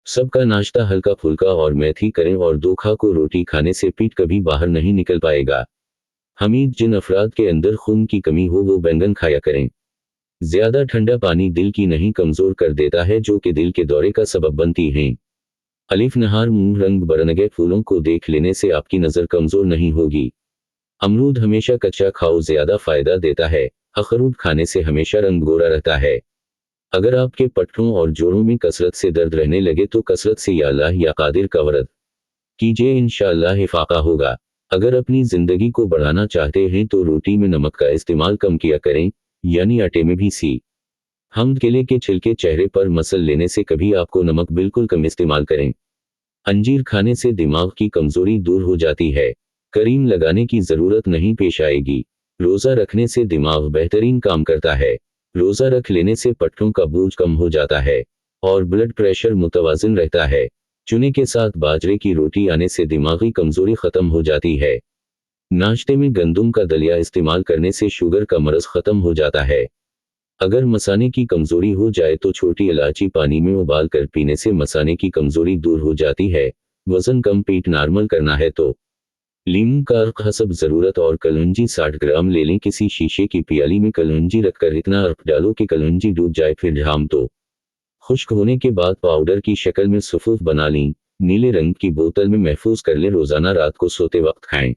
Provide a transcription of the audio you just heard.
सबका नाश्ता हल्का फुल्का और मेथी करें और 2 खा को रोटी खाने से पेट कभी बाहर नहीं निकल पाएगा। हमीद, जिन अफराद के अंदर खून की कमी हो वो बैंगन खाया करें। ज्यादा ठंडा पानी दिल की नहीं कमजोर कर देता है, जो कि दिल के दौरे का सबब बनती हैं। अलिफ नहार मुंह रंग बरंगे फूलों को देख लेने से आपकी नजर कमजोर नहीं होगी। अमरूद हमेशा कच्चा खाओ, ज्यादा फायदा देता है। अखरूट खाने से हमेशा रंग गोरा रहता है। अगर आपके पट्टों और जोड़ों में कसरत से दर्द रहने लगे तो कसरत से या अल्लाह या कादिर का व्रत कीजिए, इंशाअल्लाह इफाका होगा। अगर अपनी जिंदगी को बढ़ाना चाहते हैं तो रोटी में नमक का इस्तेमाल कम किया करें, यानी आटे में भी सी। हम केले के छिलके चेहरे पर मसल लेने से कभी आपको नमक बिल्कुल कम इस्तेमाल करें। अंजीर खाने से दिमाग की कमजोरी दूर हो जाती है। करीम लगाने की जरूरत नहीं पेश आएगी। रोजा रखने से दिमाग बेहतरीन काम करता है। रोजा रख लेने से पट्टों का बोझ कम हो जाता है और ब्लड प्रेशर मुतवाजिन रहता है। चुने के साथ बाजरे की रोटी आने से दिमागी कमजोरी खत्म हो जाती है। नाश्ते में गंदम का दलिया इस्तेमाल करने से शुगर का मर्ज खत्म हो जाता है। अगर मसाने की कमजोरी हो जाए तो छोटी इलायची पानी में उबाल कर पीने से मसाने की कमजोरी दूर हो जाती है। वजन कम पेट नॉर्मल करना है तो लीमू का अर्क हसब ज़रूरत और कलौंजी 60 ग्राम ले लें। किसी शीशे की प्याली में कलौंजी रखकर इतना अर्क डालो कि कलौंजी डूब जाए, फिर झाम तो खुश्क होने के बाद पाउडर की शक्ल में सुफूफ बना लें। नीले रंग की बोतल में महफूज कर लें। रोजाना रात को सोते वक्त खाएं।